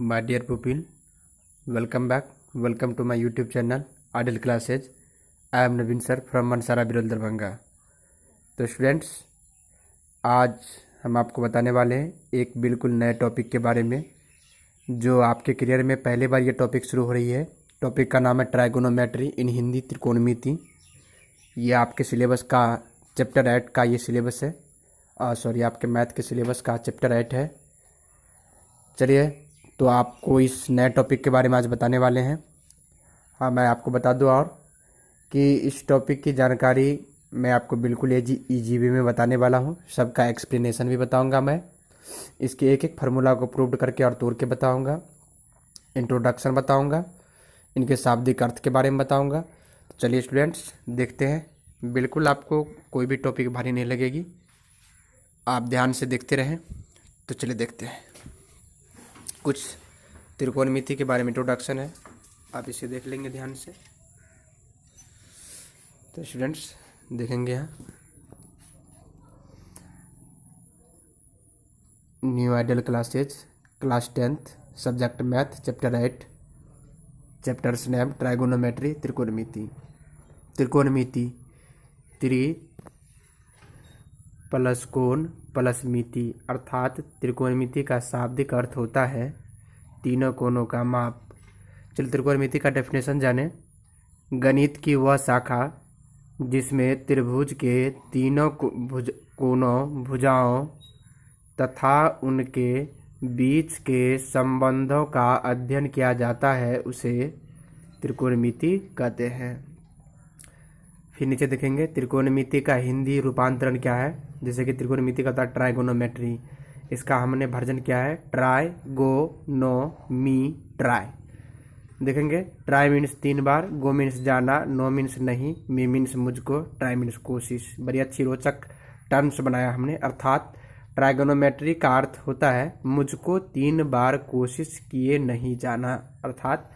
My dear pupil, welcome back. Welcome to my YouTube channel Adil Classes. I am Naveen sir from Mansara बिरल Darbhanga. तो students, आज हम आपको बताने वाले हैं एक बिल्कुल नए टॉपिक के बारे में जो आपके करियर में पहली बार ये टॉपिक शुरू हो रही है। टॉपिक का नाम है ट्राइगोनोमेट्री इन हिंदी, त्रिकोणमिति। ये आपके सिलेबस का चैप्टर 8 का ये सिलेबस है। आपके मैथ के सिलेबस का चैप्टर 8 है। चलिए, तो आपको इस नए टॉपिक के बारे में आज बताने वाले हैं। हाँ, मैं आपको बता दूँ और कि इस टॉपिक की जानकारी मैं आपको बिल्कुल ईजी वे में बताने वाला हूँ। सबका एक्सप्लेनेशन भी बताऊँगा मैं। इसके एक एक फार्मूला को प्रूव करके और तोड़ के बताऊँगा। इंट्रोडक्शन बताऊँगा, इनके शाब्दिक अर्थ के बारे में बताऊँगा। तो चलिए स्टूडेंट्स, देखते हैं। बिल्कुल आपको कोई भी टॉपिक भारी नहीं लगेगी, आप ध्यान से देखते रहें। तो चलिए देखते हैं। कुछ त्रिकोणमिति के बारे में इंट्रोडक्शन है, आप इसे देख लेंगे ध्यान से। तो स्टूडेंट्स देखेंगे यहाँ new ideal classes, class 10th, subject math, chapter 8, chapters name trigonometry, त्रिकोणमिति। त्रिकोणमिति त्रि प्लस कोण प्लस मिति, अर्थात त्रिकोणमिति का शाब्दिक अर्थ होता है तीनों कोणों का माप। चलिए त्रिकोणमिति का डेफिनेशन जाने। गणित की वह शाखा जिसमें त्रिभुज के तीनों कोणों, भुजाओं तथा उनके बीच के संबंधों का अध्ययन किया जाता है, उसे त्रिकोणमिति कहते हैं। फिर नीचे देखेंगे त्रिकोणमिति का हिंदी रूपांतरण क्या है। जैसे कि त्रिकोणमिति का था ट्राइगोनोमेट्री, इसका हमने वर्जन किया है ट्राई ट्राई। देखेंगे ट्राई मीन्स 3 बार, गो मीन्स जाना, नो मीन्स नहीं, मी मीन्स मुझको, ट्राई मीन्स कोशिश। बड़ी अच्छी रोचक टर्म्स बनाया हमने। अर्थात ट्राइगोनोमेट्री का अर्थ होता है मुझको 3 बार कोशिश किए नहीं जाना। अर्थात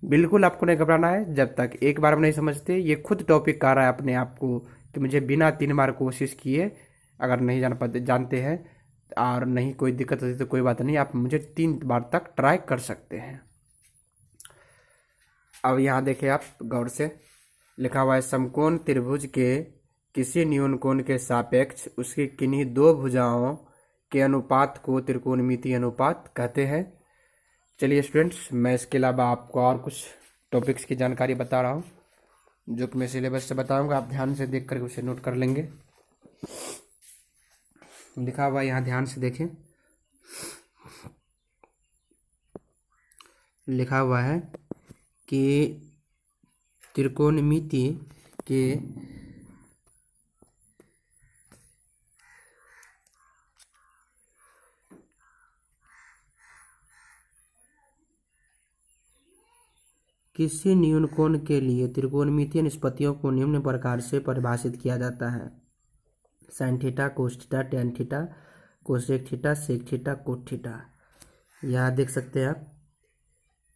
बिल्कुल आपको नहीं घबराना है जब तक एक बार में नहीं समझते। ये खुद टॉपिक कह रहा है अपने आप को कि मुझे बिना 3 बार कोशिश किए, अगर नहीं जानते हैं और नहीं कोई दिक्कत होती तो कोई बात नहीं, आप मुझे 3 बार तक ट्राई कर सकते हैं। अब यहाँ देखिए आप गौर से, लिखा हुआ है समकोण त्रिभुज के किसी न्यून कोण के सापेक्ष उसकी किन्हीं 2 भुजाओं के अनुपात को त्रिकोणमिति अनुपात कहते हैं। चलिए स्टूडेंट्स, मैं इसके अलावा आपको और कुछ टॉपिक्स की जानकारी बता रहा हूँ जो कि मैं सिलेबस से बताऊंगा। आप ध्यान से देख कर उसे नोट कर लेंगे। लिखा हुआ यहाँ ध्यान से देखें। लिखा हुआ है कि त्रिकोणमिति के किसी न्यून कोण के लिए त्रिकोणमितीय निष्पत्तियों को निम्न प्रकार से परिभाषित किया जाता है। Sine theta, cos theta, tan theta, cosec theta, sec theta, cot theta. यहाँ देख सकते हैं आप,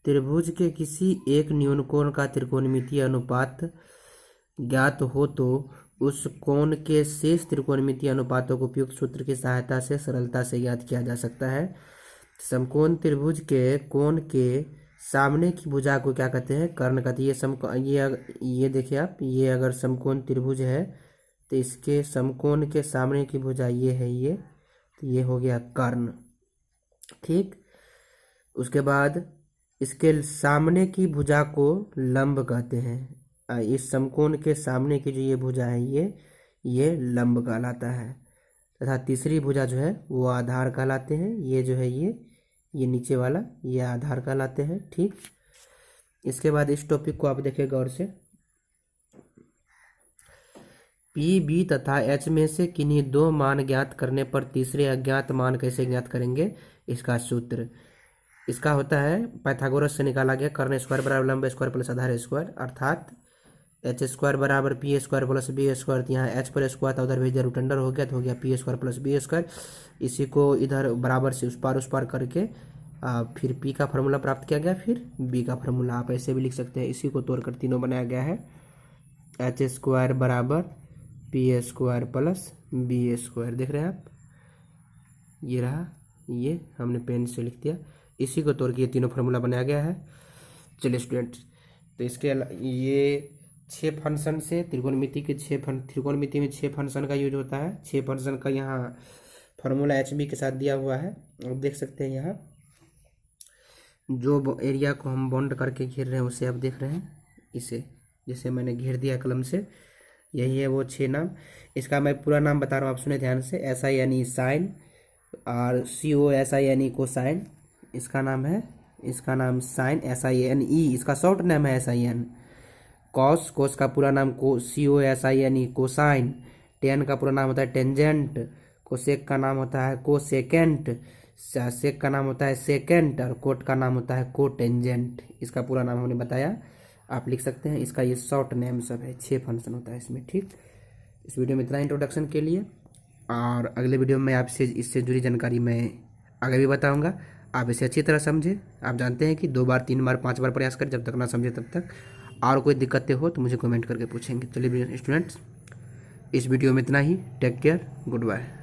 त्रिभुज के किसी एक न्यून कोण का त्रिकोणमितीय अनुपात ज्ञात हो तो उस कोण के शेष त्रिकोणमितीय अनुपातों को उपयुक्त सूत्र की सहायता से सरलता से ज्ञात किया जा सकता है। समकोण त्रिभुज के कोण के सामने की भुजा को क्या कहते हैं? कर्ण कहते हैं। ये देखिए आप, ये अगर समकोण त्रिभुज है तो इसके समकोण के सामने की भुजा ये है, ये तो ये हो गया कर्ण। ठीक, उसके बाद इसके सामने की भुजा को लंब कहते हैं। इस समकोण के सामने की जो ये भुजा है ये लंब कहलाता है। तथा तीसरी भुजा जो है वो आधार कहलाते हैं। ये जो है ये नीचे वाला ये आधार कहलाते हैं। ठीक, इसके बाद इस टॉपिक को आप देखिए गौर से। पी, बी तथा एच में से किन्हीं 2 मान ज्ञात करने पर तीसरे अज्ञात मान कैसे ज्ञात करेंगे? इसका सूत्र इसका होता है पाइथागोरस से निकाला गया, कर्ण स्क्वायर बराबर लंब स्क्वायर प्लस आधार स्क्वायर। अर्थात एच स्क्वायर बराबर P square plus B square. यहाँ एच पर स्क्वायर था, उधर भेज दिया, रूट अंडर हो गया तो हो गया P square plus B square. इसी को इधर बराबर से उस पार करके फिर पी का फार्मूला प्राप्त किया गया, फिर बी का फार्मूला आप ऐसे भी लिख सकते हैं। इसी को तोड़कर तीनों बनाया गया है। एच स्क्वायर बराबर P square plus B square. देख रहे हैं आप, ये रहा, ये हमने पेन से लिख दिया। इसी को तोड़ के ये तीनों फार्मूला बनाया गया है। चलिए स्टूडेंट्स, तो इसके ये 6 फंक्शन से त्रिकोणमिति के त्रिकोणमिति में 6 फंक्शन का यूज होता है। 6 फंक्शन का यहाँ फार्मूला एच बी के साथ दिया हुआ है। आप देख सकते हैं यहाँ जो एरिया को हम बॉन्ड करके घेर रहे हैं उसे आप देख रहे हैं, इसे जैसे मैंने घेर दिया कलम से, यही है वो 6 नाम। इसका मैं पूरा नाम बता रहा हूँ, आप सुने ध्यान से। SINE साइन, और COSINE कोसाइन इसका नाम है। इसका नाम साइन SINE, इसका शॉर्ट नाम है SIN। कॉस का पूरा नाम COSINE कोसाइन। टेन का पूरा नाम होता है टेंजेंट। कोसेक का नाम होता है कोसेकेंट। सेक का नाम होता है सेकेंट, और कोट का नाम होता है कोटेंजेंट। इसका पूरा नाम हमने बताया, आप लिख सकते हैं। इसका ये शॉर्ट नेम सब है, 6 फंक्शन होता है इसमें। ठीक, इस वीडियो में इतना इंट्रोडक्शन के लिए, और अगले वीडियो में आपसे इससे जुड़ी जानकारी मैं आगे भी बताऊंगा। आप इसे अच्छी तरह समझें। आप जानते हैं कि 2 बार 3 बार 5 बार प्रयास करें, जब तक ना समझे तब तक। और कोई दिक्कतें हो तो मुझे कमेंट करके पूछेंगे। चलिए स्टूडेंट्स, इस वीडियो में इतना ही। Take care, good bye.